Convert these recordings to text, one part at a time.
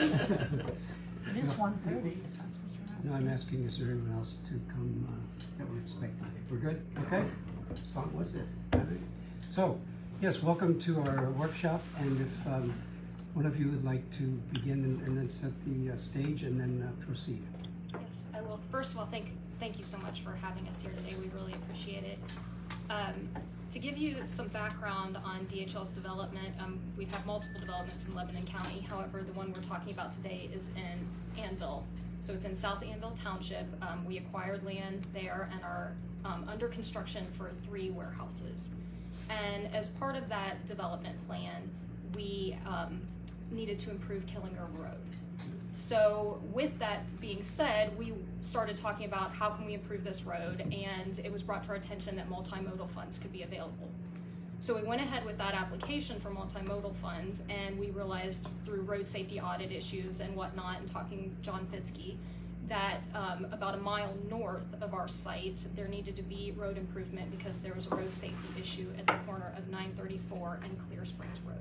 It is 1:30, if that's what you're asking. No, I'm asking, is there anyone else to come that we're expecting? We're good? Okay? Song was it? So, yes, welcome to our workshop, and if one of you would like to begin and then set the stage and then proceed. Yes, I will. First of all, thank you so much for having us here today. We really appreciate it. To give you some background on DHL's development, we've had multiple developments in Lebanon County. However, the one we're talking about today is in Annville. So it's in South Annville Township. We acquired land there and are under construction for 3 warehouses. And as part of that development plan, we needed to improve Killinger Road. So with that being said, we started talking about how can we improve this road, and it was brought to our attention that multimodal funds could be available. So we went ahead with that application for multimodal funds, and we realized through road safety audit issues and whatnot, and talking John Fitzke, that about a mile north of our site, there needed to be road improvement because there was a road safety issue at the corner of 934 and Clear Springs Road.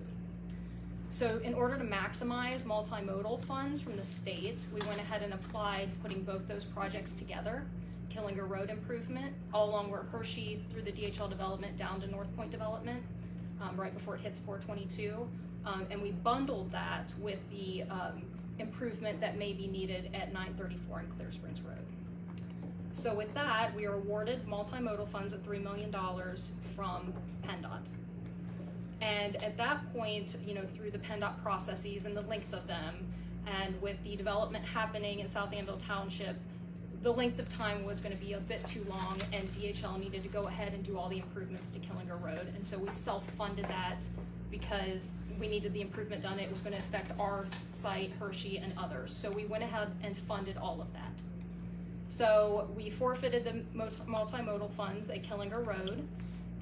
So in order to maximize multimodal funds from the state, we went ahead and applied putting both those projects together, Killinger Road improvement, all along where Hershey through the DHL development down to North Point development, right before it hits 422. And we bundled that with the improvement that may be needed at 934 and Clear Springs Road. So with that, we are awarded multimodal funds of $3 million from PennDOT. And at that point, you know, through the PennDOT processes and the length of them, and with the development happening in South Annville Township, the length of time was going to be a bit too long, and DHL needed to go ahead and do all the improvements to Killinger Road. And so we self-funded that because we needed the improvement done. It was going to affect our site, Hershey, and others. So we went ahead and funded all of that. So we forfeited the multimodal funds at Killinger Road.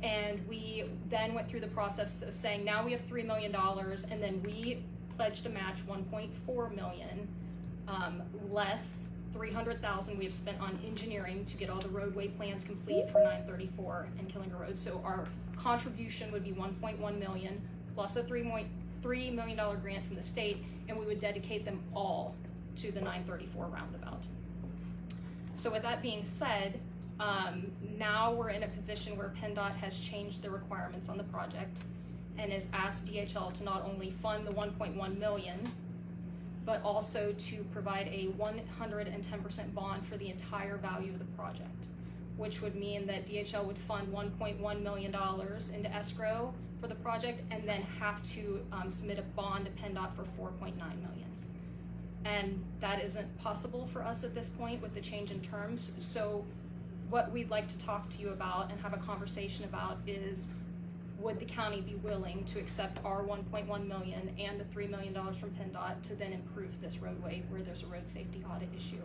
And we then went through the process of saying, now we have $3 million, and then we pledged to match $1.4 million, less $300,000 we have spent on engineering to get all the roadway plans complete for 934 and Killinger Road. So our contribution would be $1.1 million plus a $3 million grant from the state, and we would dedicate them all to the 934 roundabout. So with that being said, now we're in a position where PennDOT has changed the requirements on the project and has asked DHL to not only fund the $1.1 million, but also to provide a 110% bond for the entire value of the project, which would mean that DHL would fund $1.1 million into escrow for the project and then have to submit a bond to PennDOT for $4.9 million. And that isn't possible for us at this point with the change in terms. So what we'd like to talk to you about and have a conversation about is, would the county be willing to accept our $1.1 million and the $3 million from PennDOT to then improve this roadway where there's a road safety audit issue?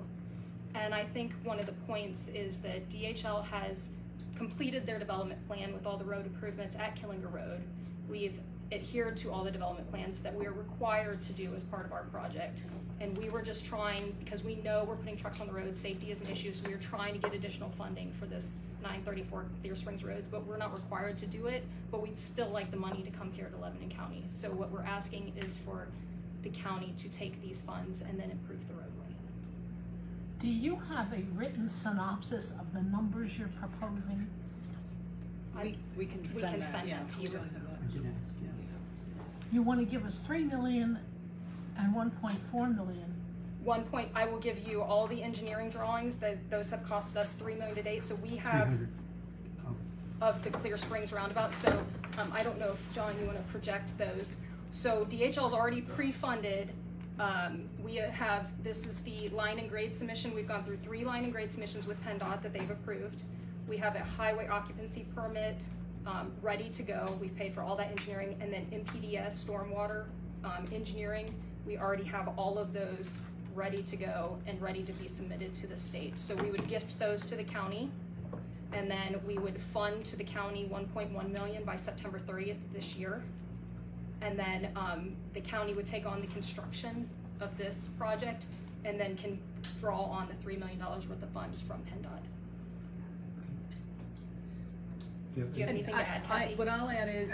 And I think one of the points is that DHL has completed their development plan with all the road improvements at Killinger Road. We've adhered to all the development plans that we are required to do as part of our project. And we were just trying, because we know we're putting trucks on the road, safety is an issue, so we are trying to get additional funding for this 934 Clear Springs roads, but we're not required to do it, but we'd still like the money to come here to Lebanon County. So what we're asking is for the county to take these funds and then improve the roadway. Do you have a written synopsis of the numbers you're proposing? Yes. We can send that to you. You want to give us $3 million and $1.4 million. I will give you all the engineering drawings. Those have cost us $3 million to date. So we have of the Clear Springs roundabout. So I don't know if John, you want to project those. So DHL's already pre-funded. We have, this is the line and grade submission. We've gone through 3 line and grade submissions with PennDOT that they've approved. We have a highway occupancy permit ready to go. We've paid for all that engineering, and then MPDS stormwater engineering. We already have all of those ready to go and ready to be submitted to the state. So we would gift those to the county, and then we would fund to the county $1.1 million by September 30th this year. And then the county would take on the construction of this project and then can draw on the $3 million worth of funds from PennDOT. Do you have anything to add, Kathy? What I'll add is...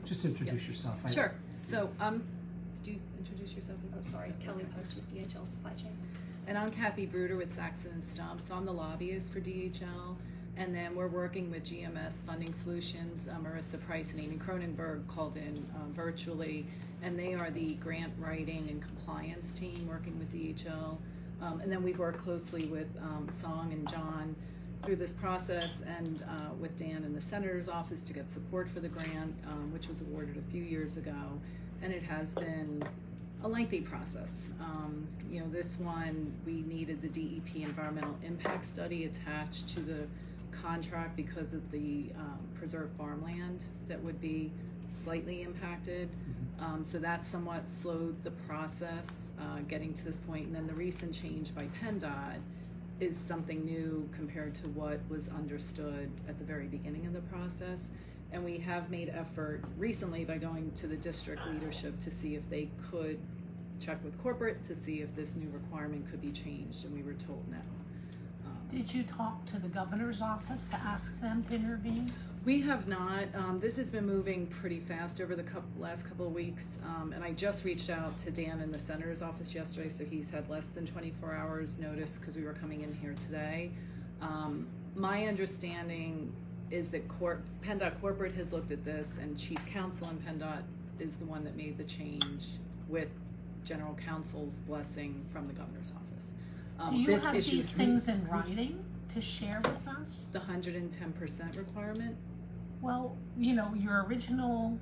just introduce yourself. Sure. So Could you introduce yourself? Oh, sorry, Kelly Post with DHL Supply Chain. And I'm Kathleen Bruder with Saxton Stump, so I'm the lobbyist for DHL. And then we're working with GMS Funding Solutions. Marissa Price and Amy Kronenberg called in virtually, and they are the grant writing and compliance team working with DHL. And then we've worked closely with Song and John through this process, and with Dan in the Senator's office to get support for the grant, which was awarded a few years ago. And it has been a lengthy process. You know, this one, we needed the DEP environmental impact study attached to the contract because of the preserved farmland that would be slightly impacted. So that somewhat slowed the process getting to this point. And then the recent change by PennDOT is something new compared to what was understood at the very beginning of the process. And we have made effort recently by going to the district leadership to see if they could check with corporate to see if this new requirement could be changed, and we were told no. Did you talk to the governor's office to ask them to intervene? We have not. This has been moving pretty fast over the last couple of weeks, and I just reached out to Dan in the Senator's office yesterday, so he's had less than 24 hours notice because we were coming in here today. My understanding is that PennDOT corporate has looked at this, and Chief Counsel in PennDOT is the one that made the change with General Counsel's blessing from the governor's office. Do you have these things in writing to share with us? The 110% requirement? Well, you know, your original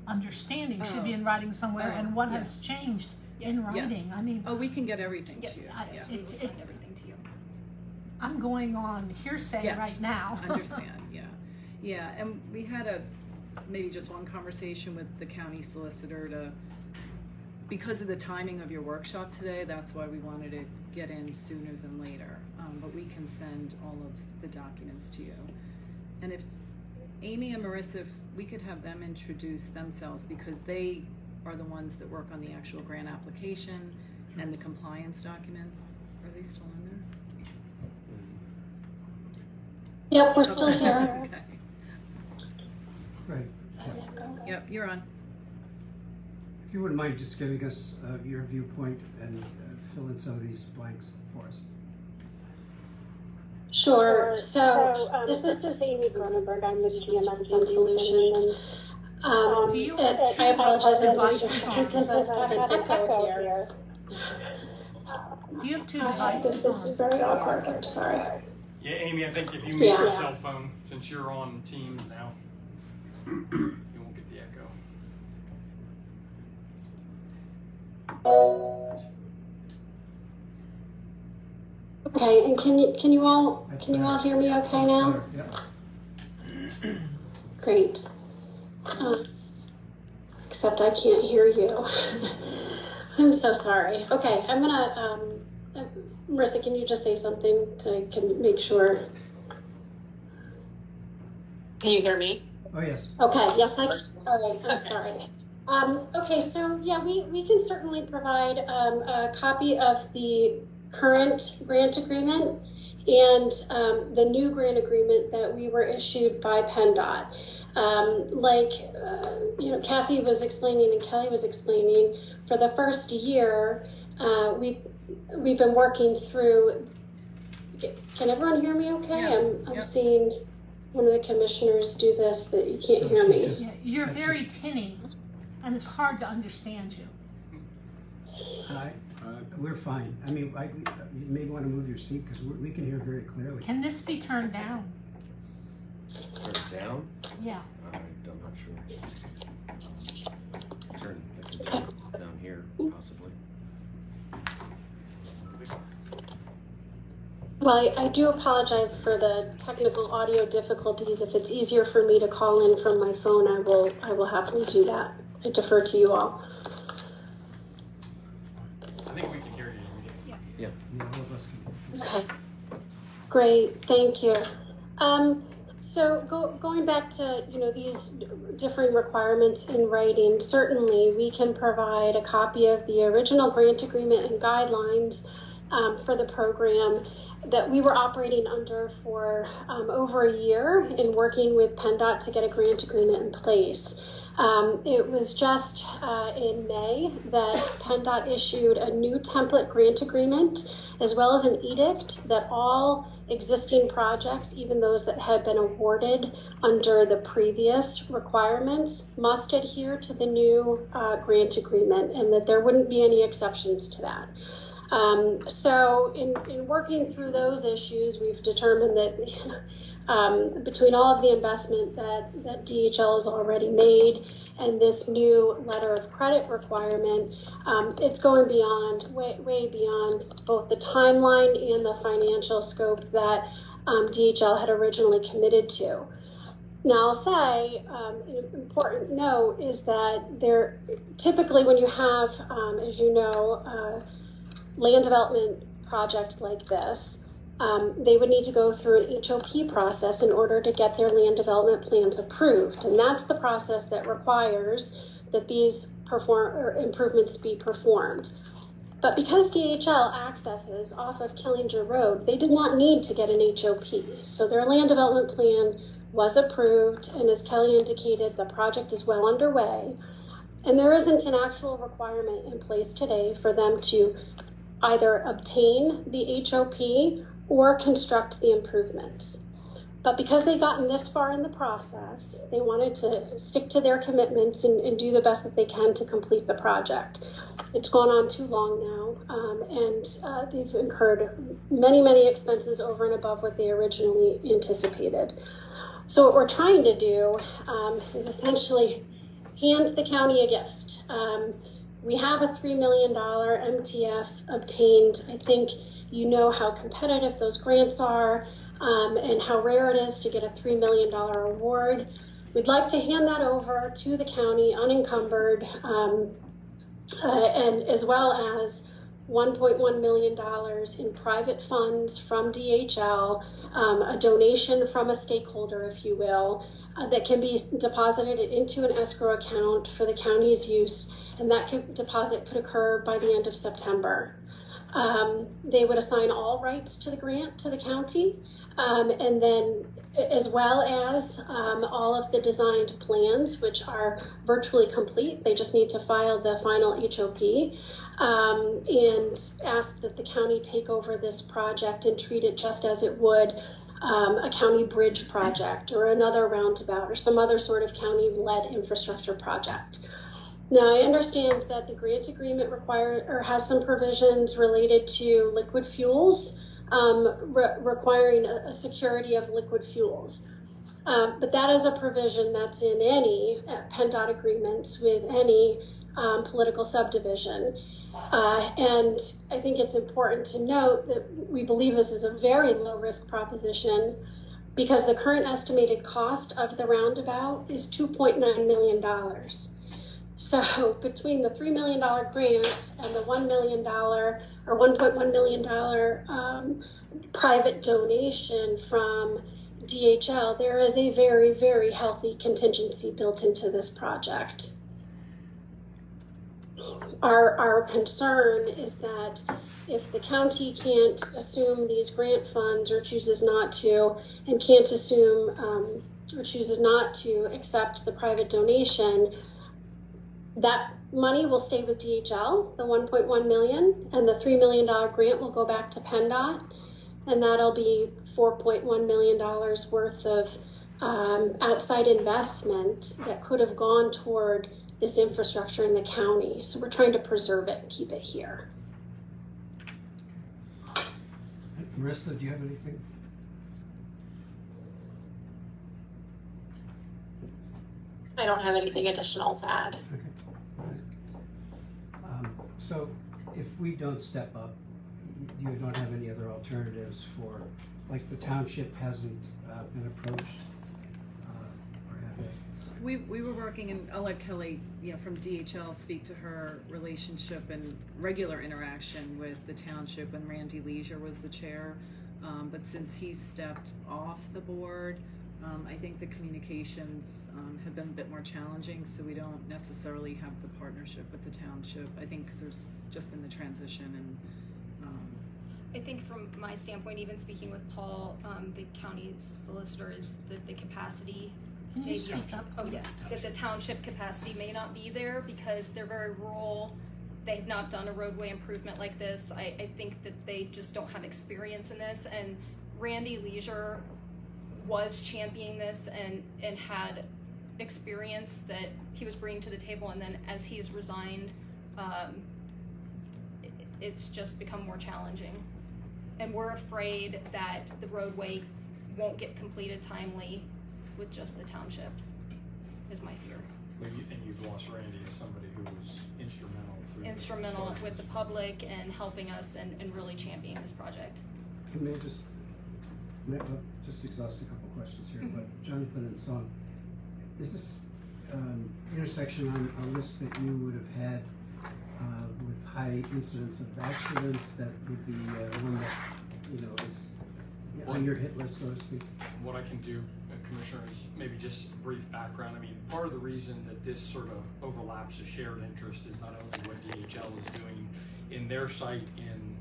understanding should be in writing somewhere, and what has changed in writing. Yes. I mean, we can get everything to you. Yes, we will send everything to you. I'm going on hearsay right now. Understand, yeah, and we had maybe just one conversation with the county solicitor because of the timing of your workshop today. That's why we wanted to get in sooner than later. But we can send all of the documents to you. And if Amy and Marissa, if we could have them introduce themselves, because they are the ones that work on the actual grant application and the compliance documents. Are they still in there? Yep, we're still here. Okay. Right. Yep, you're on. If you wouldn't mind just giving us your viewpoint and fill in some of these blanks for us. Sure. So this is Amy Kronenberg. I'm with GMS Funding Solutions. Do you have I apologize devices on? because I've got an echo here. Do you have two devices This is very awkward. I'm sorry. Yeah, Amy, I think if you mute your cell phone, since you're on Teams now, you won't get the echo. Okay, and can you all hear me okay now? Yeah. Great. Except I can't hear you. I'm so sorry. Okay, I'm gonna Marissa, can you just say something so I can make sure? Can you hear me? Oh, yes. Okay, yes, I can. All right, I'm sorry. Okay, so yeah, we can certainly provide a copy of the current grant agreement and the new grant agreement that we were issued by PennDOT. Kathy was explaining and Kelly was explaining, for the first year, we've been working through. Can everyone hear me okay? Yeah. I'm seeing one of the commissioners do this, that you can't hear me. Yeah, you're very tinny, and it's hard to understand you. We're fine. I mean, you may want to move your seat because we can hear very clearly. Can this be turned down? Turn it down? Yeah. I'm not sure. I can turn it down here, possibly. Well, I do apologize for the technical audio difficulties. If it's easier for me to call in from my phone, I will happily do that. I defer to you all. I think we can hear you. Yeah. All of us can. Okay. Great. Thank you. So going back to these differing requirements in writing, certainly we can provide a copy of the original grant agreement and guidelines for the program that we were operating under for over a year in working with PennDOT to get a grant agreement in place. It was just in May that PennDOT issued a new template grant agreement, as well as an edict that all existing projects, even those that had been awarded under the previous requirements, must adhere to the new grant agreement, and that there wouldn't be any exceptions to that. So in working through those issues, we've determined that between all of the investment that DHL has already made and this new letter of credit requirement, it's going way beyond both the timeline and the financial scope that DHL had originally committed to. Now, I'll say an important note is that there typically, when you have, as you know, land development project like this, they would need to go through an HOP process in order to get their land development plans approved. And that's the process that requires that these improvements be performed. But because DHL accesses off of Killinger Road, they did not need to get an HOP. So their land development plan was approved, and as Kelly indicated, the project is well underway. And there isn't an actual requirement in place today for them to either obtain the HOP or construct the improvements. But because they've gotten this far in the process, they wanted to stick to their commitments and do the best that they can to complete the project. It's gone on too long now, and they've incurred many expenses over and above what they originally anticipated. So what we're trying to do is essentially hand the county a gift. We have a $3 million MTF obtained. I think you know how competitive those grants are and how rare it is to get a $3 million award. We'd like to hand that over to the county unencumbered, and as well as $1.1 million in private funds from DHL, a donation from a stakeholder, if you will, that can be deposited into an escrow account for the county's use, and that deposit could occur by the end of September. They would assign all rights to the grant to the county, and then as well as all of the designed plans, which are virtually complete. They just need to file the final HOP and ask that the county take over this project and treat it just as it would a county bridge project or another roundabout or some other sort of county-led infrastructure project. Now, I understand that the grant agreement has some provisions related to liquid fuels, requiring a security of liquid fuels. But that is a provision that's in any PennDOT agreements with any political subdivision. And I think it's important to note that we believe this is a very low-risk proposition because the current estimated cost of the roundabout is $2.9 million. So between the $3 million grant and the $1 million or $1.1 million private donation from DHL, there is a very healthy contingency built into this project. Our concern is that if the county can't assume these grant funds or chooses not to, and can't assume or chooses not to accept the private donation, that money will stay with DHL, the $1.1 million, and the $3 million grant will go back to PennDOT, and that'll be $4.1 million worth of outside investment that could have gone toward this infrastructure in the county. So we're trying to preserve it and keep it here. Marissa, do you have anything? I don't have anything additional to add. Okay. So if we don't step up, you don't have any other alternatives for, like the township hasn't been approached, or have they? We were working, and I'll let Kelly, from DHL speak to her relationship and regular interaction with the township when Randall Leisure was the chair. But since he stepped off the board, I think the communications have been a bit more challenging, so we don't necessarily have the partnership with the township. I think because there's just been the transition, and I think from my standpoint, even speaking with Paul, the county solicitor, is that the capacity Can you speak up? Oh yeah, that the township capacity may not be there because they're very rural. They have not done a roadway improvement like this. I think that they just don't have experience in this. And Randall Leisure was championing this and had experience that he was bringing to the table. And then as he has resigned, it's just become more challenging. And we're afraid that the roadway won't get completed timely with just the township, is my fear. And you've lost Randy as somebody who was instrumental With the public and helping us and really championing this project. May I just exhaust a couple questions here, but Jonathan and Song, is this intersection on a list that you would have had with high incidence of accidents that would be one that, is on your hit list, so to speak? What I can do, Commissioner, is maybe just brief background. I mean, part of the reason that this sort of overlaps a shared interest is not only what DHL is doing in their site in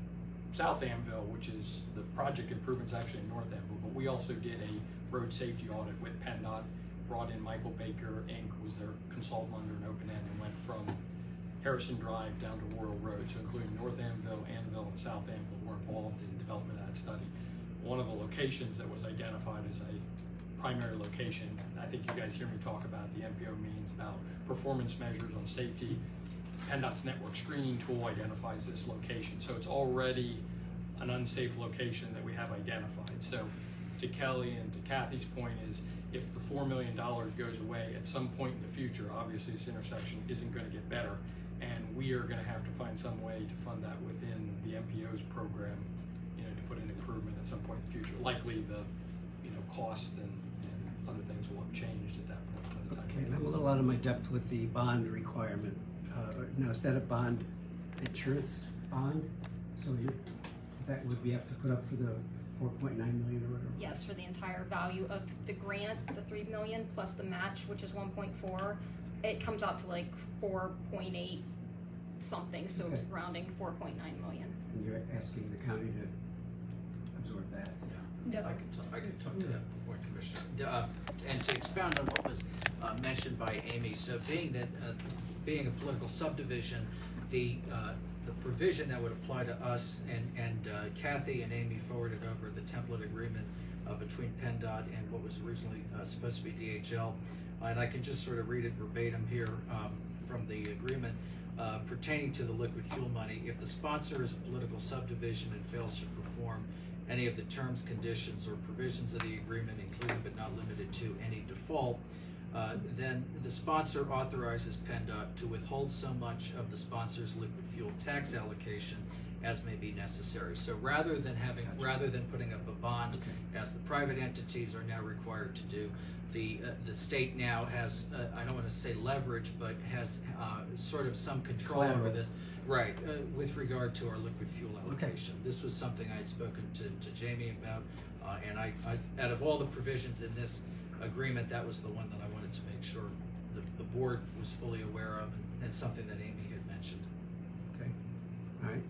South Annville, which is the project improvements actually in North Annville, but we also did a road safety audit with PennDOT, brought in Michael Baker, Inc., was their consultant under an open end, and went from Harrison Drive down to Royal Road, so including North Annville, Annville, and South Annville were involved in development of that study. One of the locations that was identified as a primary location, I think you guys hear me talk about the MPO means about performance measures on safety. PennDOT's network screening tool identifies this location, so it's already an unsafe location that we have identified. So to Kelly and to Kathy's point is, if the $4 million goes away at some point in the future, obviously this intersection isn't going to get better, and we are going to have to find some way to fund that within the MPO's program, to put in improvement at some point in the future. Likely the cost and other things will have changed at that point. By the time. Okay, I'm a little out of my depth with the bond requirement. Now, is that a bond, insurance bond? So that would we have to put up for the 4.9 million or whatever? Yes, for the entire value of the grant, the 3 million plus the match, which is 1.4, it comes out to like 4.8 something, so okay. Rounding 4.9 million. And you're asking the county to absorb that? No. I can talk to that point, Commissioner. And to expound on what was mentioned by Amy, so being a political subdivision, the provision that would apply to us, and Kathy and Amy forwarded over the template agreement between PennDOT and what was originally supposed to be DHL, and I can just sort of read it verbatim here from the agreement. Pertaining to the liquid fuel money, if the sponsor is a political subdivision and fails to perform any of the terms, conditions, or provisions of the agreement, including but not limited to any default, then the sponsor authorizes PennDOT to withhold so much of the sponsor's liquid fuel tax allocation as may be necessary. So rather than putting up a bond, as the private entities are now required to do, the state now has, I don't want to say leverage, but has sort of some control over this. Right, with regard to our liquid fuel allocation. Okay. This was something I had spoken to Jamie about, and I, out of all the provisions in this agreement, that was the one that I wanted to make sure the board was fully aware of, and something that Amy had mentioned. Okay, all right.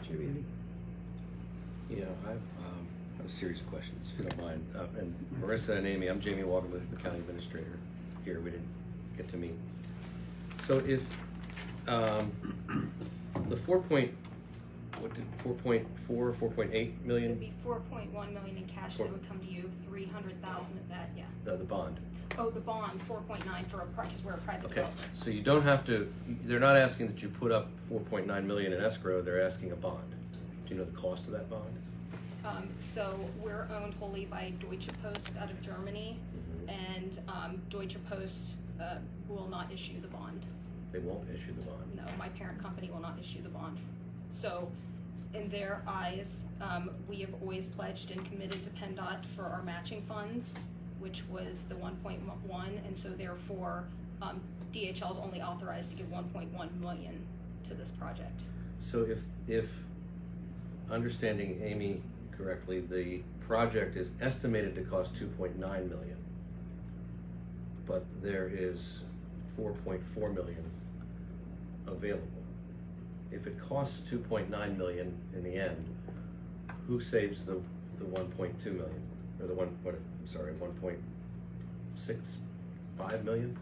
Jamie, any? Yeah, I have a series of questions, if you don't mind. And Marissa and Amy, I'm Jamie Watermuth, the county administrator here. We didn't get to meet. So if the 4.8 million? It would be 4.1 million in cash that would come to you, 300,000 of that, yeah. The bond. Oh, the bond, 4.9 for because we're a private developer. So you don't have to, they're not asking that you put up 4.9 million in escrow, they're asking a bond. Do you know the cost of that bond? So we're owned wholly by Deutsche Post out of Germany, and Deutsche Post will not issue the bond. They won't issue the bond? No, my parent company will not issue the bond. So in their eyes, we have always pledged and committed to PennDOT for our matching funds, which was the 1.1, and so therefore DHL is only authorized to give 1.1 million to this project. So if understanding Amy correctly, the project is estimated to cost 2.9 million, but there is 4.4 million available. If it costs 2.9 million in the end, who saves the 1.2 million, or the 1.2 1.65 million.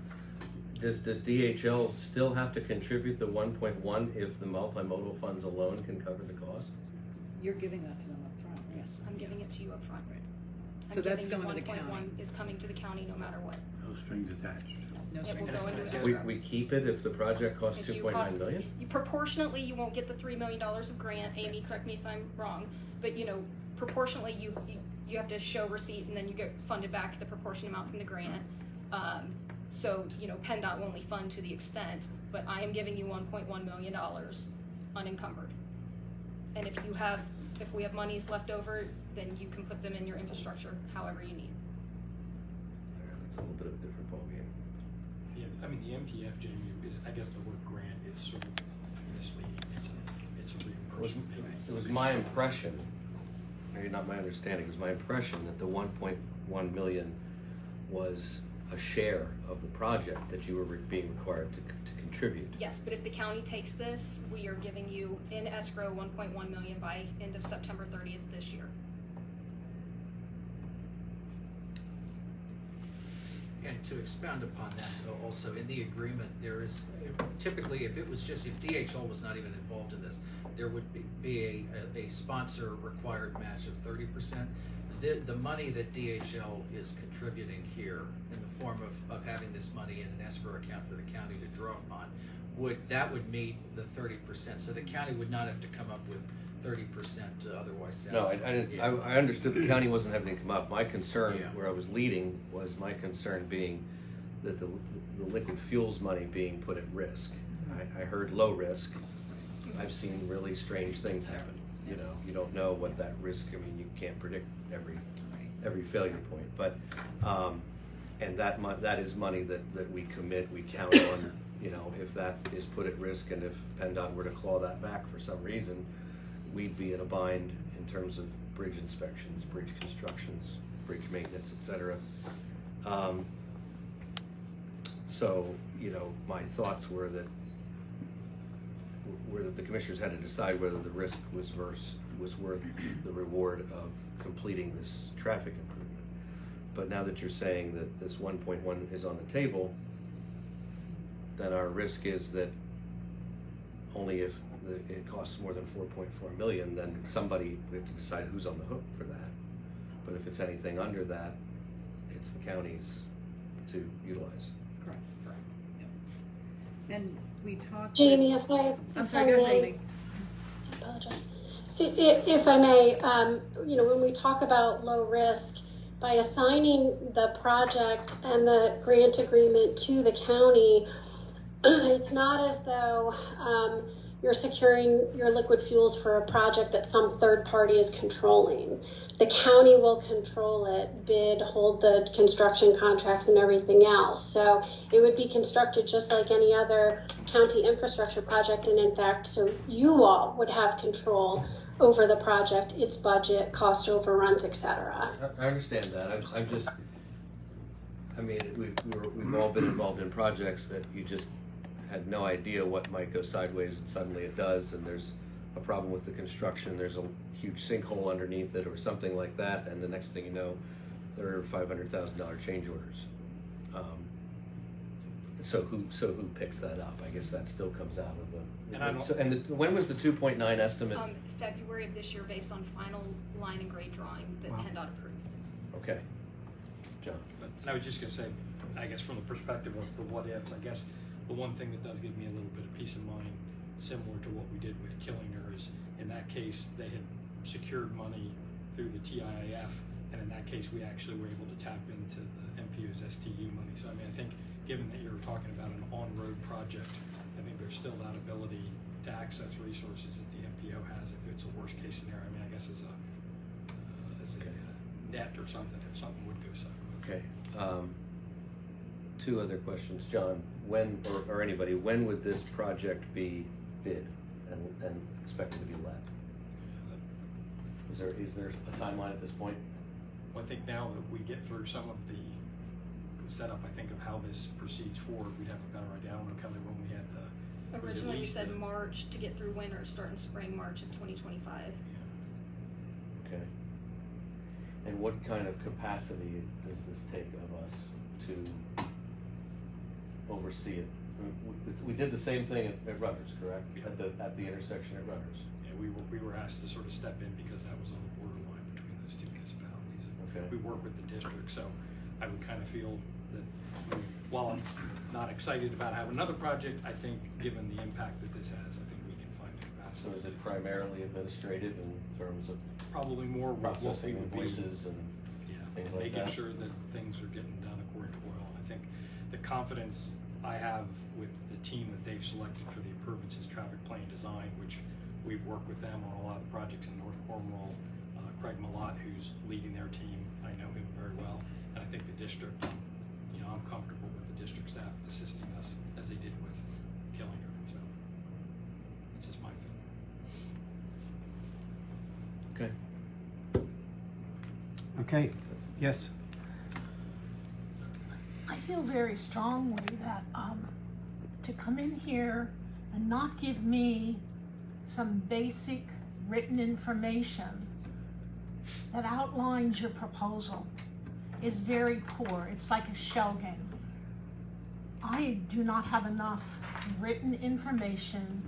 Does DHL still have to contribute the 1.1 if the multimodal funds alone can cover the cost? You're giving that to them up front, right? Yes, I'm giving it to you up front. Right. I'm So that's giving going you to the county. 1.1 is coming to the county no matter what. No strings attached. No It strings will go into attached. escrow. We keep it if the project costs If you 2.9 million? Proportionately, you won't get the $3 million of grant. Amy, correct me if I'm wrong, but proportionally, you have to show receipt and then you get funded back the proportion amount from the grant. So, PennDOT will only fund to the extent, but I am giving you $1.1 million unencumbered. And if we have monies left over, then you can put them in your infrastructure however you need. It's a little bit of a different ballgame. Yeah, I mean, the MTF, Jamie, is, I guess the word grant is sort of misleading. It's a reimbursement payment. It was my impression, maybe not my understanding, it was my impression that the 1.1 million was a share of the project that you were being required to contribute. Yes, but if the county takes this, we are giving you in escrow 1.1 million by end of September 30th this year. And to expound upon that, also in the agreement, there is typically, if DHL was not even involved in this, there would be a sponsor required match of 30%. The money that DHL is contributing here in the form of having this money in an escrow account for the county to draw upon, would meet the 30%. So the county would not have to come up with 30% to otherwise satisfy. No, I didn't. Yeah. I understood the county wasn't having to come up. My concern, Yeah. where I was leading, was my concern being that the liquid fuels money being put at risk. I heard low risk. I've seen really strange things happen. You don't know what that risk. I mean, you can't predict every failure point. But and that is money that we commit. We count on. If that is put at risk, and if PennDOT were to claw that back for some reason, we'd be in a bind in terms of bridge inspections, bridge constructions, bridge maintenance, etc. So, my thoughts were that the commissioners had to decide whether the risk was worth the reward of completing this traffic improvement. But now that you're saying that this 1.1 is on the table, then our risk is that only if it costs more than 4.4 million, then we have to decide who's on the hook for that. But if it's anything under that, it's the county's to utilize. Correct. Yep. And we talked. Jamie, I'm sorry, I go ahead, may, I apologize. If I may, when we talk about low risk, by assigning the project and the grant agreement to the county, it's not as though you're securing your liquid fuels for a project that some third party is controlling. The county will control it, bid, hold the construction contracts and everything else. So it would be constructed just like any other county infrastructure project. And in fact, so you all would have control over the project, its budget, cost overruns, etc. I understand that. We've all been involved in projects that you just had no idea what might go sideways, and suddenly it does, and there's a problem with the construction, there's a huge sinkhole underneath it or something like that, and the next thing you know, there are $500,000 change orders. So who picks that up? I guess that still comes out of the. When was the 2.9 estimate? February of this year, based on final line and grade drawing that PennDOT approved. Okay, John. And I was just going to say, I guess from the perspective of the what ifs, I guess the one thing that does give me a little bit of peace of mind, similar to what we did with Killinger, is in that case they had secured money through the TIAF, and in that case we actually were able to tap into the MPO's STU money. So I think given that you're talking about an on-road project, I think there's still that ability to access resources that the MPO has if it's a worst case scenario. I guess as a net or something if something would go sideways. Okay. Two other questions, John. When, or anybody, when would this project be bid and expected to be let? Is there a timeline at this point? Well, I think now that we get through some of the setup, I think of how this proceeds forward, we'd have a better idea. I don't know, Kelly, when we had the. Originally you said March to get through winter, starting spring, March of 2025. Yeah. Okay. And what kind of capacity does this take of us to oversee it? We did the same thing at Rudders, correct? At the intersection at Rudders. Yeah, we were asked to sort of step in because that was on the borderline between those two municipalities. Okay. We work with the district, so I would kind of feel that while I'm not excited about having another project, I think given the impact that this has, I think we can find the capacity. So is it primarily administrative in terms of probably more processing invoices and things like making that? sure that things are getting done according to oil. I think the confidence I have with the team that they've selected for the improvements is traffic plane design, which we've worked with them on a lot of projects in North Cornwall. Craig Malott, who's leading their team, I know him very well, and I think the district, I'm comfortable with the district staff assisting us as they did with Killinger. So that's just my feeling. Okay. Okay, yes. I feel very strongly that to come in here and not give me some basic written information that outlines your proposal is very poor. It's like a shell game. I do not have enough written information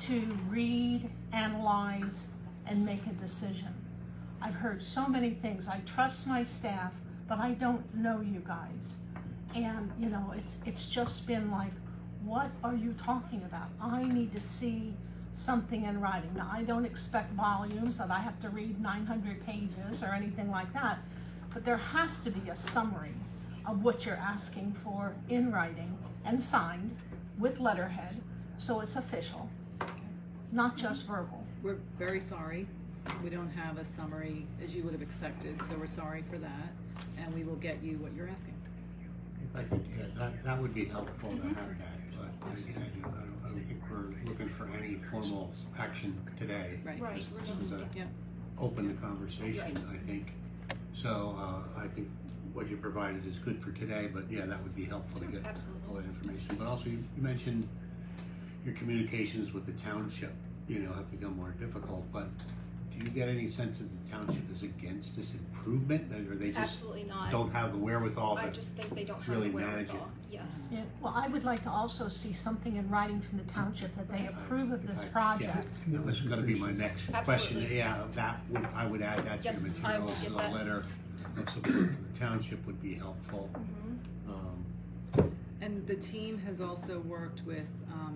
to read, analyze, and make a decision. I've heard so many things. I trust my staff, but I don't know you guys. And it's just been like, what are you talking about? I need to see something in writing. Now, I don't expect volumes that I have to read 900 pages or anything like that, but there has to be a summary of what you're asking for in writing and signed with letterhead, so it's official, not just verbal. We're very sorry. We don't have a summary as you would have expected, so we're sorry for that, and we will get you what you're asking. If I could, yeah, that would be helpful to have that, but as I said, I don't think we're looking for any formal action today. Right. This is a Yep. open the conversation, I think. So I think what you provided is good for today, but yeah, that would be helpful to get all that information. But also you mentioned your communications with the township, have become more difficult, but do you get any sense that the township is against this improvement, or they just Absolutely not. don't have the wherewithal I to just think they don't have really the manage wherewithal. it? Yes. Yeah, well, I would like to also see something in writing from the township that they approve of this project. Yeah, that was going to be my next question. Absolutely. Yeah, I would add that to your Yes, I will materials. get A that. letter of support from the township would be helpful. And the team has also worked with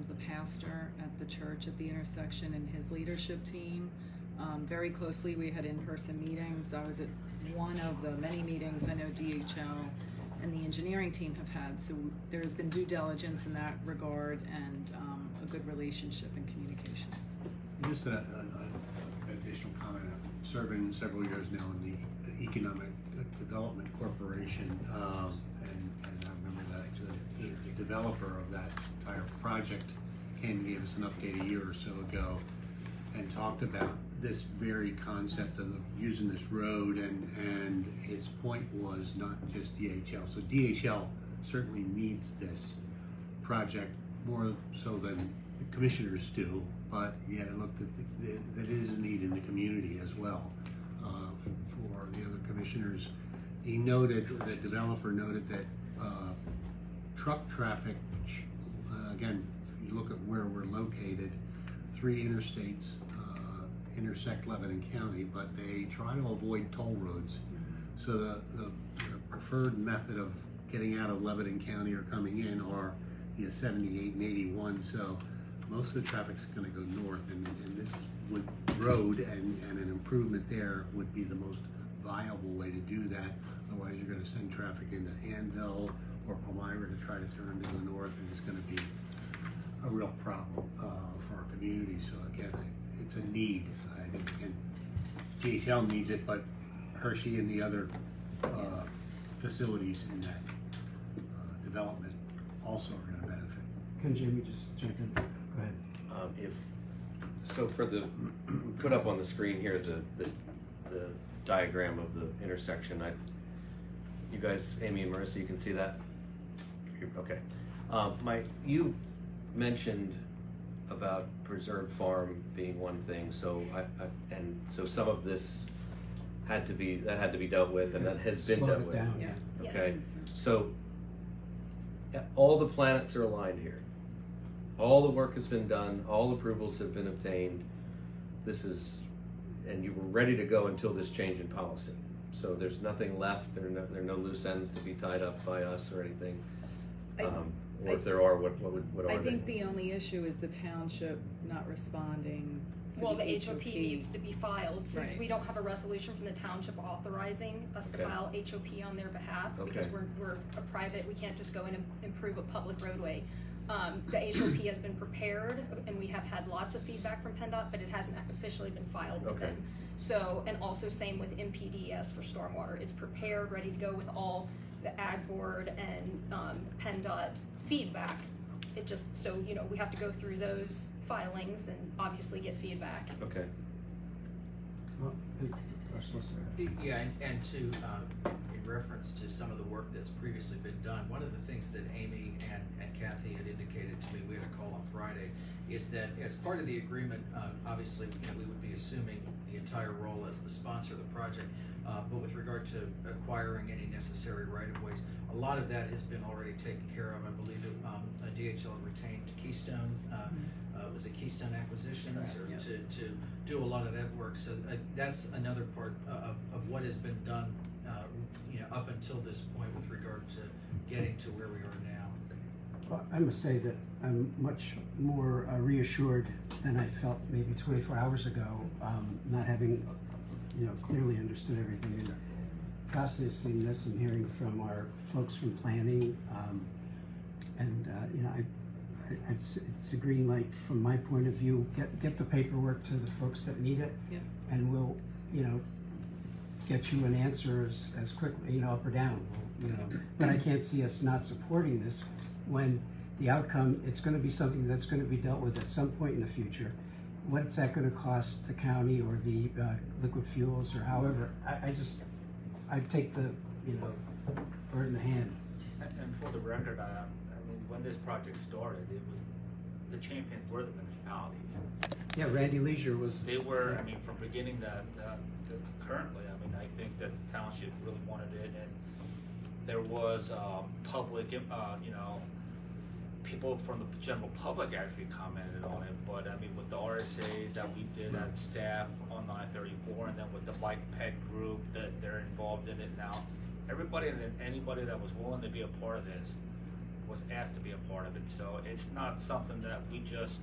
the pastor at the church at the intersection and his leadership team very closely. We had in-person meetings. I was at one of the many meetings I know DHL and the engineering team have had. So there's been due diligence in that regard and a good relationship and communications. Just an additional comment. I'm serving several years now in the Economic Development Corporation, and I remember that the developer of that entire project came and gave us an update a year or so ago and talked about this very concept of using this road, and his point was not just DHL. So DHL certainly needs this project more so than the commissioners do, but yet it looked at that is a need in the community as well for the other commissioners. He noted, the developer noted that truck traffic, again, if you look at where we're located, 3 interstates intersect Lebanon County, but they try to avoid toll roads. So the preferred method of getting out of Lebanon County or coming in are 78 and 81. So most of the traffic's going to go north, and this road and an improvement there would be the most viable way to do that. Otherwise, you're going to send traffic into Annville or Palmyra to try to turn to the north, and it's going to be a real problem for our community. So again, it's a need. I think, and DHL needs it, but Hershey and the other facilities in that development also are going to benefit. Can Jamie just jump in? Go ahead. We put up on the screen here the diagram of the intersection. You guys, Amy and Marissa, you can see that? Okay. You mentioned about preserved farm being one thing, so so some of this had to be dealt with, and that has been dealt with. Down. Yeah. Okay. So all the planets are aligned here. All the work has been done, all approvals have been obtained. This is, and you were ready to go until this change in policy. So there's nothing left, there are no loose ends to be tied up by us or anything. Or if there are, what are they? I think the only issue is the township not responding. Well, the HOP needs to be filed, since Right. we don't have a resolution from the township authorizing us to Okay. file HOP on their behalf, because Okay. we're a private, we can't just go in and improve a public roadway. The HOP has been prepared, and we have had lots of feedback from PennDOT, but it hasn't officially been filed with Okay. them. So, and also same with MPDS for stormwater, it's prepared, ready to go with all the Ag Board and PennDOT feedback. It just, so, you know, we have to go through those filings and obviously get feedback. Okay. Well, our solicitor. Yeah, and to, in reference to some of the work that's previously been done, one of the things that Amy and Kathy had indicated to me, we had a call on Friday, is that as part of the agreement, obviously, you know, we would be assuming the entire role as the sponsor of the project, but with regard to acquiring any necessary right-of-ways, a lot of that has been already taken care of. I believe DHL retained Keystone, was it Keystone Acquisitions, or to do a lot of that work. So that's another part of what has been done, you know, up until this point with regard to getting to where we are now. Well, I must say that I'm much more reassured than I felt maybe 24 hours ago, not having, you know, clearly understood everything and processing this and hearing from our folks from planning, you know, it's a green light from my point of view. Get the paperwork to the folks that need it, Yep. and we'll, you know, get you an answer as quickly, you know, up or down. You know, but I can't see us not supporting this when the outcome, it's going to be something that's going to be dealt with at some point in the future. What's that going to cost the county or the liquid fuels or however? I take the, you know, bird in the hand. And for the record, I mean, when this project started, it was, the champions were the municipalities. Yeah, Randall Leisure was. They were, I mean, from beginning to currently, I mean, I think that the township really wanted it, and there was public, you know, people from the general public actually commented on it, but I mean, with the RSAs that we did as staff on 934, and then with the bike ped group that they're involved in it now, everybody and anybody that was willing to be a part of this was asked to be a part of it. So it's not something that we just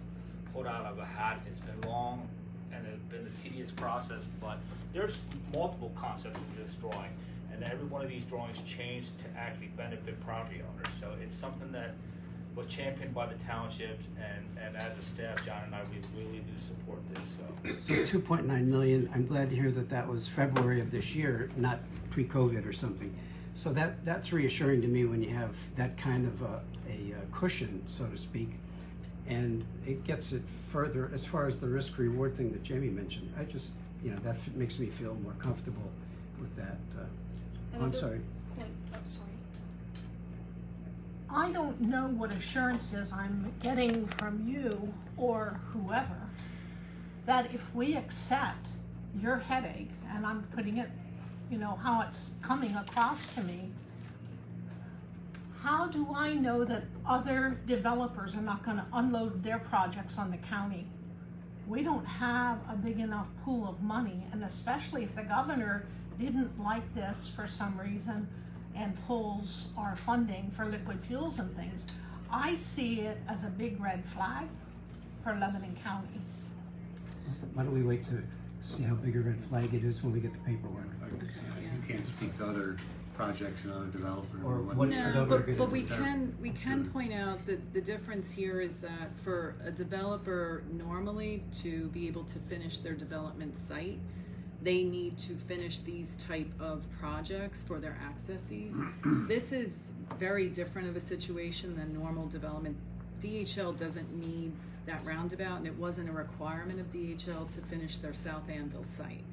pulled out of a hat. It's been long and it's been a tedious process, but there's multiple concepts in this drawing, and every one of these drawings changed to actually benefit property owners. So it's something that was championed by the townships, and as a staff, John and I, we really do support this. So 2.9 million, I'm glad to hear that was February of this year, not pre-COVID or something. So that's reassuring to me when you have that kind of a cushion, so to speak, and it gets it further as far as the risk-reward thing that Jamie mentioned. I just, you know, that makes me feel more comfortable with that. I'm sorry. I don't know what assurances I'm getting from you or whoever that if we accept your headache, and I'm putting it, you know, how it's coming across to me, how do I know that other developers are not going to unload their projects on the county? We don't have a big enough pool of money, and especially if the governor didn't like this for some reason and pulls our funding for liquid fuels and things, I see it as a big red flag for Lebanon County. Why don't we wait to see how big a red flag it is when we get the paperwork? You can't speak to other projects and other developers. Or what what's they're the No, governor but gonna we can point out that the difference here is that for a developer normally to be able to finish their development site, they need to finish these type of projects for their accesses. This is very different of a situation than normal development. DHL doesn't need that roundabout, and it wasn't a requirement of DHL to finish their South Annville site.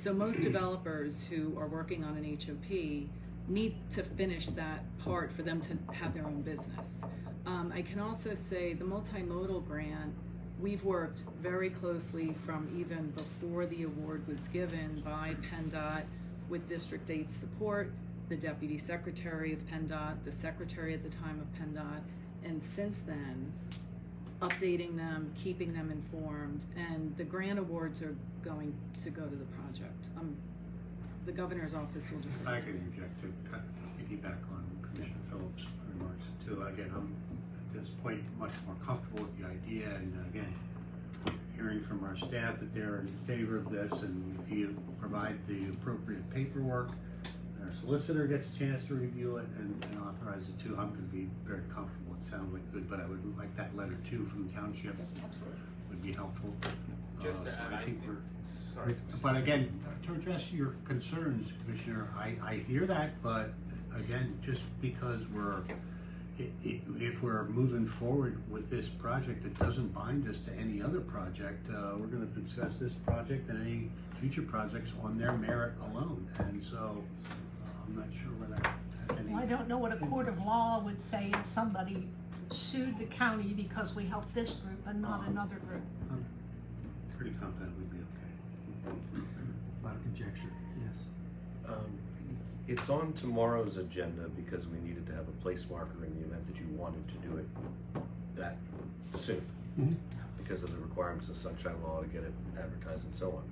So most developers who are working on an HOP need to finish that part for them to have their own business. I can also say the multimodal grant, we've worked very closely from even before the award was given by PennDOT with District 8 support the deputy secretary of PennDOT, the secretary at the time of PennDOT, and since then, updating them, keeping them informed, and the grant awards are going to go to the project. The governor's office will defer. I can interject to piggyback on Commissioner Phillips' remarks too. Again, I'm at this point much more comfortable with the idea, and again, hearing from our staff that they're in favor of this, and if you provide the appropriate paperwork, our solicitor gets a chance to review it and authorize it too, I'm going to be very comfortable. It sounds like good, but I would like that letter too from the township. Absolutely. Would be helpful. Just So I think we're. sorry. But again, to address your concerns, Commissioner, I hear that, but again, just because if we're moving forward with this project, it doesn't bind us to any other project. We're going to discuss this project and any future projects on their merit alone. And so I'm not sure where that has any. I don't know what a court of law would say if somebody sued the county because we helped this group and not another group. I'm pretty confident we'd be okay. A lot of conjecture, yes. It's on tomorrow's agenda because we needed to have a place marker in the event that you wanted to do it that soon. Mm-hmm. Because of the requirements of Sunshine Law to get it advertised and so on.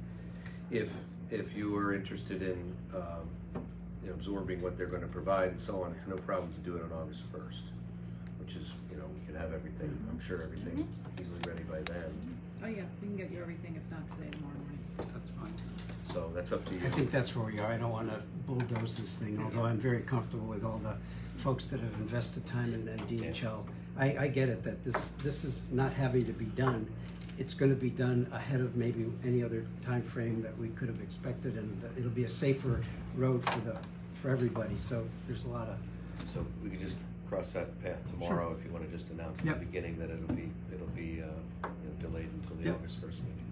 If you were interested in absorbing what they're going to provide and so on, it's no problem to do it on August 1st, which is, we can have everything, I'm sure everything easily ready by then. Oh yeah, we can get you everything, if not today, tomorrow morning. That's fine. So that's up to you. I think that's where we are. I don't want to bulldoze this thing, although I'm very comfortable with all the folks that have invested time in DHL. I get it that this is not having to be done. It's going to be done ahead of maybe any other time frame that we could have expected, and it'll be a safer road for everybody. So there's a lot of. So we could just cross that path tomorrow. Sure. If you want to just announce at the beginning that it'll be delayed until the August 1st meeting.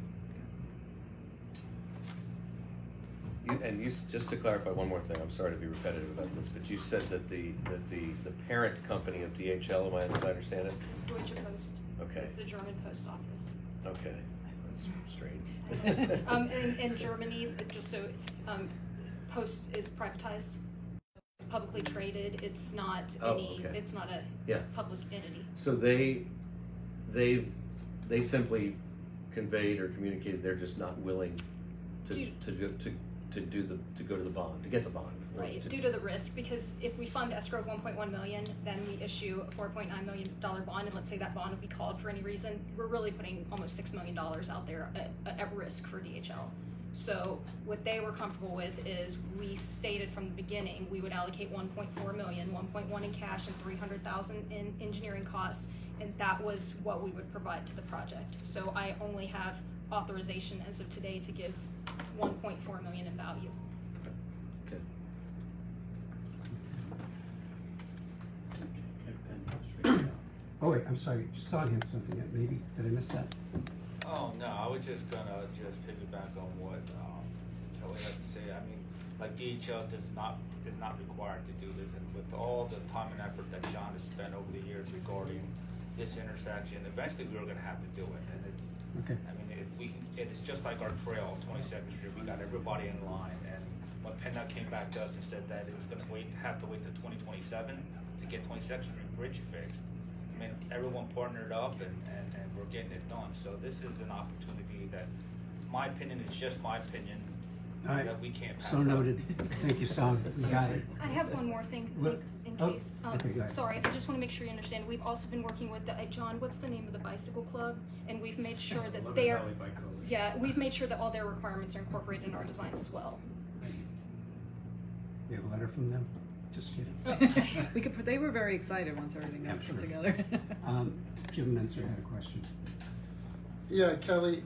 Just to clarify one more thing, I'm sorry to be repetitive about this, but you said that the parent company of DHL, as I understand it? It's Deutsche Post. Okay. It's the German post office. Okay, that's strange. In Germany, just so Post is privatized. It's publicly traded. It's not It's not a public entity. So they simply conveyed or communicated they're just not willing to go to the bond, to get the bond. Right, due to the risk, because if we fund escrow of $1.1 million, then we issue a $4.9 million bond, and let's say that bond would be called for any reason, we're really putting almost $6 million out there at risk for DHL. So what they were comfortable with is we stated from the beginning we would allocate $1.4 million, 1.1 in cash and $300,000 in engineering costs, and that was what we would provide to the project. So I only have authorization as of today to give $1.4 million in value. Okay. Oh wait, I'm sorry. Just saw you had something. Maybe did I miss that? Oh no, I was just gonna piggyback on what Kelly had to say. I mean, like DHL is not required to do this, and with all the time and effort that John has spent over the years regarding this intersection, eventually we're gonna have to do it, and it's. Okay. I mean, it's just like our trail, 22nd Street. We got everybody in line, and when PennDOT came back to us and said that it was gonna have to wait till 2027 to get 22nd Street Bridge fixed. I mean, everyone partnered up and we're getting it done. So this is an opportunity that, my opinion, is just my opinion, that we can't pass. So noted. Thank you, Sam. We got it. I have one more thing in case. Okay, go ahead. Sorry, I just want to make sure you understand. We've also been working with John, what's the name of the bicycle club? And we've made sure that they are, we've made sure that all their requirements are incorporated in our designs as well. We have a letter from them. Just kidding. They were very excited once everything got put together. Jim Mentzer had a question. Yeah, Kelly.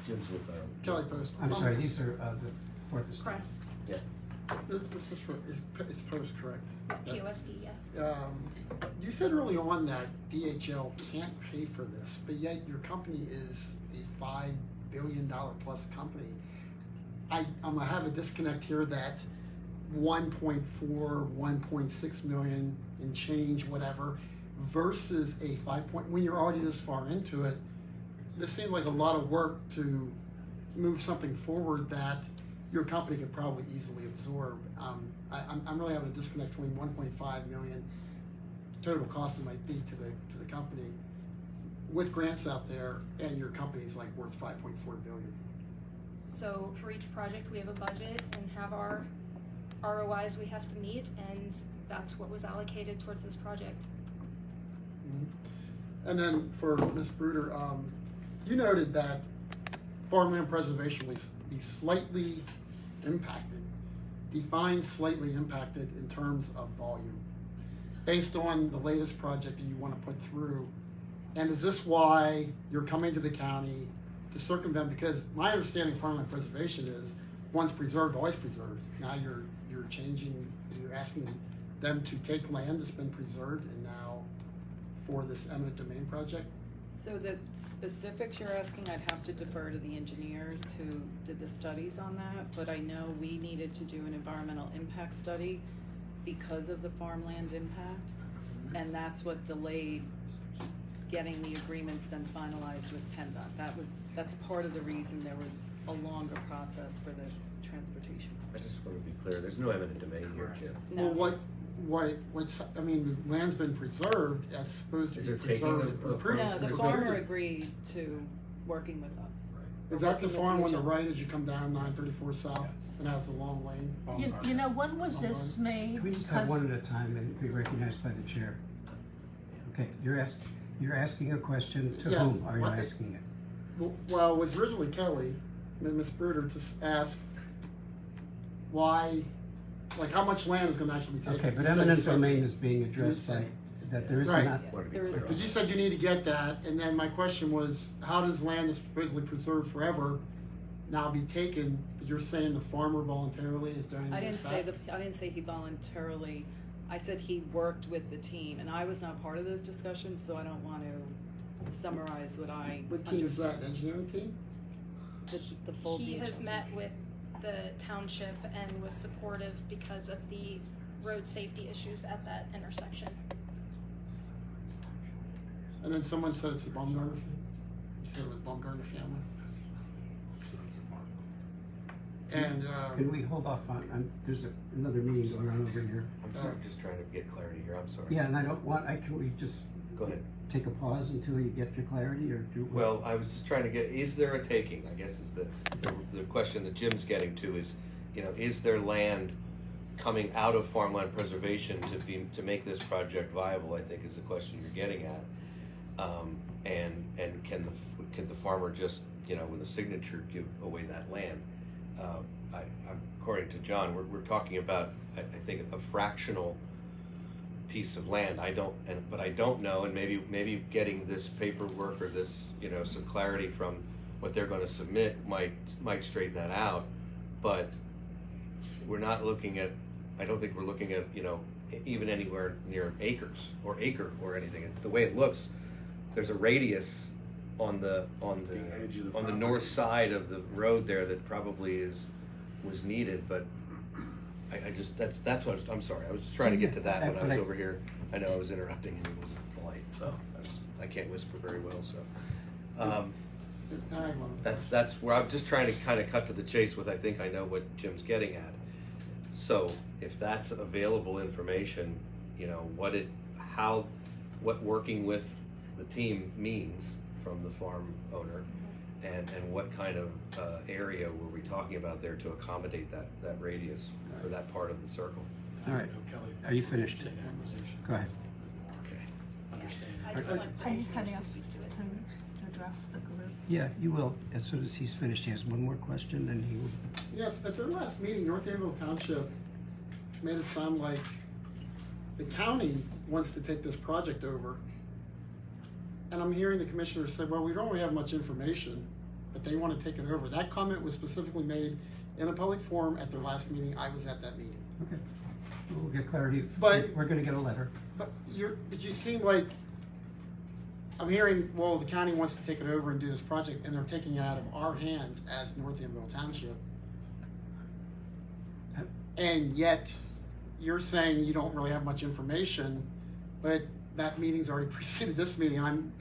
Jim's with Kelly Post. I'm sorry. These are the Fourth Estate. Press. Yeah. This is for it's Post, correct? POSD, yes. You said early on that DHL can't pay for this, but yet your company is a $5 billion plus company. I'm gonna have a disconnect here that 1.4, 1.6 million in change, whatever, versus a 5 point, when you're already this far into it, this seemed like a lot of work to move something forward that your company could probably easily absorb. I'm really having a disconnect between 1.5 million total cost it might be to the company with grants out there, and your company's like worth 5.4 billion. So for each project, we have a budget and have our ROIs we have to meet, and that's what was allocated towards this project. Mm-hmm. And then for Ms. Bruder, you noted that farmland preservation will be slightly impacted. Define slightly impacted in terms of volume, based on the latest project that you want to put through. And is this why you're coming to the county to circumvent? Because my understanding of farmland preservation is once preserved, always preserved. Now you're asking them to take land that's been preserved and now for this eminent domain project? So the specifics you're asking, I'd have to defer to the engineers who did the studies on that, but I know we needed to do an environmental impact study because of the farmland impact, and that's what delayed getting the agreements then finalized with PennDOT. That's part of the reason there was a longer process for this transportation. I just want to be clear, there's no eminent domain here, Jim. No. Well, what's, I mean, the land's been preserved, that's supposed to Is be there taking preserved. of- No, the There's farmer no- agreed to working with us. Is that the Working with farm on the DHL. right as you come down 934 South and has a long lane? You know, when was this made? Can we just have one at a time and be recognized by the chair? Okay, you're asking a question, to Yes. whom are you What- asking it? Well, it was originally Kelly, Ms. Bruder, to ask why, like how much land is gonna actually be taken? Okay, but You said- eminent domain is being addressed by, said- that there is Right. not. Want to be There is- clear on But you that. said you need to get that, and then my question was, how does land that's supposedly preserved forever now be taken? But you're saying the farmer voluntarily is donating I this didn't say he voluntarily, I said he worked with the team, and I was not part of those discussions, so I don't want to summarize what I What team is that, understood. the engineering team? The full He DHL has team. met with the township and was supportive because of the road safety issues at that intersection. And then someone said it's a Baumgartner family? You said it was Baumgartner family? And, Can we hold off on there's another meeting going on over here. I'm sorry, just trying to get clarity here, I'm sorry. Yeah, and I don't want, can we just Go ahead. take a pause until you get your clarity, or do? Well, I was just trying to get, is there a taking, I guess is the question that Jim's getting to is, is there land coming out of farmland preservation to make this project viable, I think is the question you're getting at. And can the farmer just, with a signature give away that land? According to John, we're talking about, I think, a fractional piece of land. But I don't know, and maybe getting this paperwork or this, some clarity from what they're going to submit might straighten that out. But we're not looking at, I don't think we're looking at, even anywhere near acres or acre or anything. The way it looks, there's a radius on the edge of the on the property. north side of the road there that probably was needed, but I just that's what I'm sorry. I was just trying to get to that when I was over here. I know I was interrupting and it wasn't polite, so I can't whisper very well. So that's where I'm just trying to kind of cut to the chase with. I think I know what Jim's getting at. So if that's available information, what working with the team means from the farm owner, and what kind of area were we talking about there to accommodate that radius for that part of the circle? All right, are you finished? Go ahead. Okay. I just want I had to asked speak to it. to address the group. Yeah, you will, as soon as he's finished. He has one more question, and he will. yes, at their last meeting, North Annville Township made it sound like the county wants to take this project over. And I'm hearing the commissioners say, well, we don't really have much information, but they want to take it over. That comment was specifically made in a public forum at their last meeting. I was at that meeting. Okay, we'll get clarity. But- We're going to get a letter. But you seem like, I'm hearing, well, the county wants to take it over and do this project, and they're taking it out of our hands as North Annville Township. And yet, you're saying you don't really have much information, but that meeting's already preceded this meeting. I'm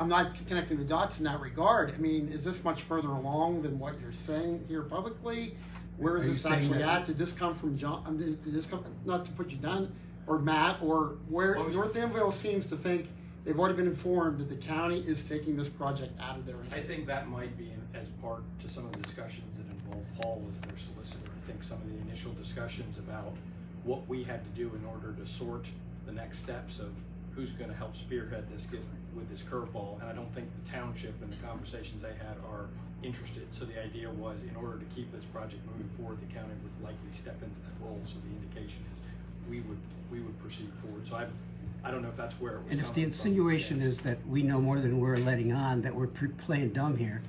not connecting the dots in that regard. I mean, is this much further along than what you're saying here publicly? where is Are you this saying actually that- at? Did this come from John, did this come, not to put you down, or Matt, or where, North Annville seems to think they've already been informed that the county is taking this project out of their hands. I think that might be as part to some of the discussions that involve Paul as their solicitor. I think some of the initial discussions about what we had to do in order to sort the next steps of who's gonna help spearhead this with this curveball, and I don't think the township and the conversations they had are interested. So the idea was, in order to keep this project moving forward, the county would likely step into that role. So the indication is we would proceed forward. So I don't know if that's where it was. And if the insinuation is that we know more than we're letting on, that we're playing dumb here,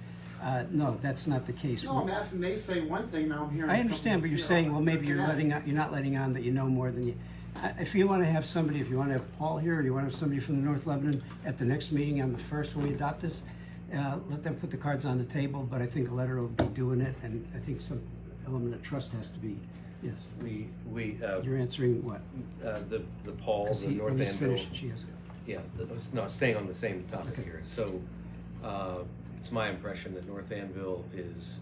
no, that's not the case. No, I'm asking, they say one thing, now I'm hearing I understand, but you're saying, well, maybe you're not letting on that you know more than you. If you want to have somebody, if you want to have Paul here, or you want to have somebody from the North Lebanon at the next meeting on the 1st when we adopt this, let them put the cards on the table, but I think a letter will be doing it, and I think some element of trust has to be, yes. You're answering what? The Paul, the North when he's Annville. finished, she has. Yeah, no, staying on the same topic Okay. here. So, it's my impression that North Annville is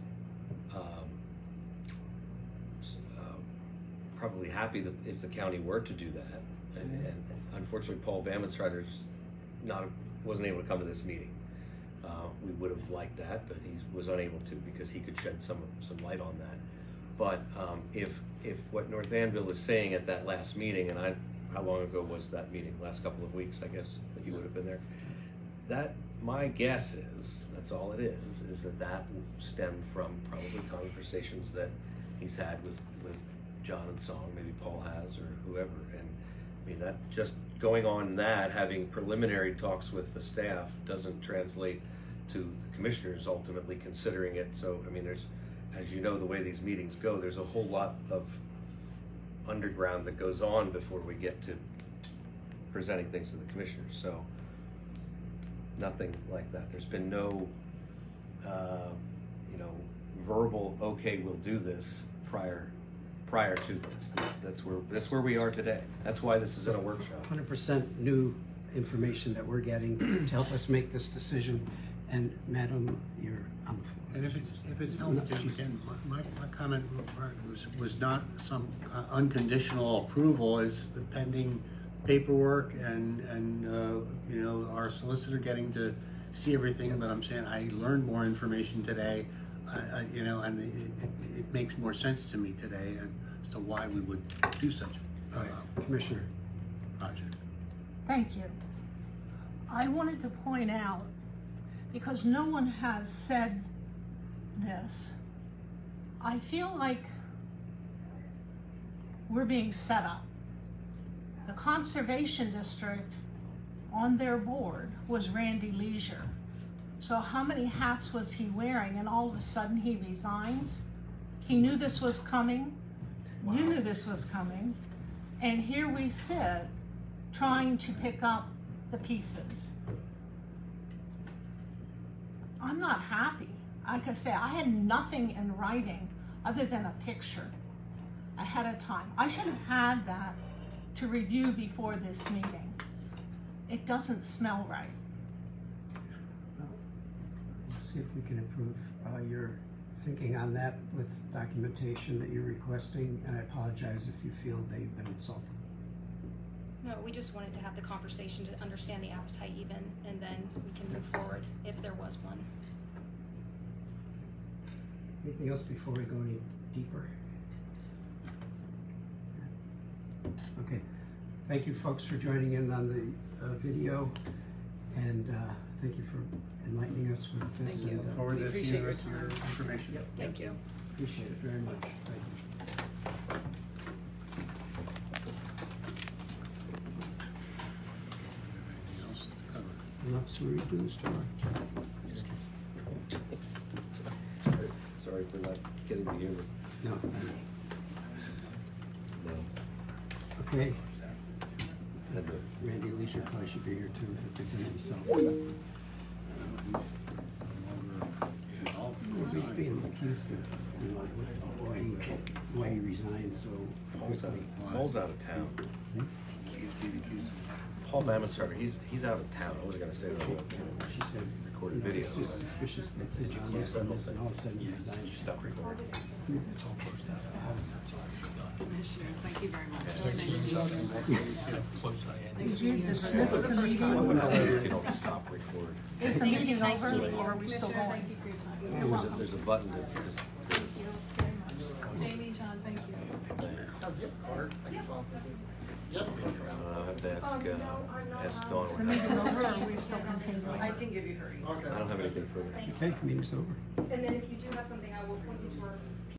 probably happy that if the county were to do that, and unfortunately Paul Bamensreiter's wasn't able to come to this meeting. We would have liked that, but he was unable to because he could shed some light on that. But if what North Annville is saying at that last meeting, and how long ago was that meeting? Last couple of weeks, I guess, that you would have been there. That, my guess is, that's all it is that stemmed from probably conversations that he's had with John and Song, maybe Paul has, or whoever. And I mean, that just going on that, having preliminary talks with the staff doesn't translate to the commissioners ultimately considering it. So, I mean, there's, as you know, the way these meetings go, there's a whole lot of underground that goes on before we get to presenting things to the commissioners. So, nothing like that. There's been no, verbal, okay, we'll do this prior to this. That's where we are today. That's why this is in a workshop. 100% new information that we're getting to help us make this decision. And Madam, you're on the floor. And if it's helpful, again, my comment was not some unconditional approval, is the pending paperwork and our solicitor getting to see everything. But I'm saying I learned more information today, and it makes more sense to me today as to why we would do such a Commissioner project. Thank you. I wanted to point out, because no one has said this, I feel like we're being set up. The Conservation District on their board was Randall Leisure. So how many hats was he wearing, and all of a sudden he resigns? He knew this was coming. Wow. You knew this was coming. And here we sit trying to pick up the pieces. I'm not happy. Like I say, I had nothing in writing other than a picture ahead of time. I should have had that to review before this meeting. It doesn't smell right. Well, we'll see if we can improve your thinking on that with documentation that you're requesting, and I apologize if you feel they've been insulted. No, we just wanted to have the conversation to understand the appetite even, and then we can move forward if there was one. Anything else before we go any deeper? Okay. Thank you, folks, for joining in on the video, and thank you for enlightening us with this. Thank you. And, We appreciate your time. Information. Yep. Thank you. Appreciate it very much. Thank you. Enough sewer dues tomorrow. Sorry for not getting the humor. No. No. Okay. Had to- Randall Leisure probably should be here too, if he can himself. He's being accused of why he resigned so Paul's out of town. Paul Mamonsarter, he's out of town. I was gonna say that, but, She said, recorded you know, video. it's just suspicious that Did they're you on close this that and this, and whole all of a sudden you resign. Stop recording. Commissioners, thank you very much. Did you dismiss the meeting? If you don't stop recording. Is the Thank you. meeting Nice over, meeting you. or are we still Commissioner, going? thank you for your time. There's a button to just, Jamie, John, thank you. I'll have to ask Dawn. Is the meeting over, or are we still continuing? I can give you her email. I don't have anything further. Okay, meeting's over. And then if you do have something, I will point you to our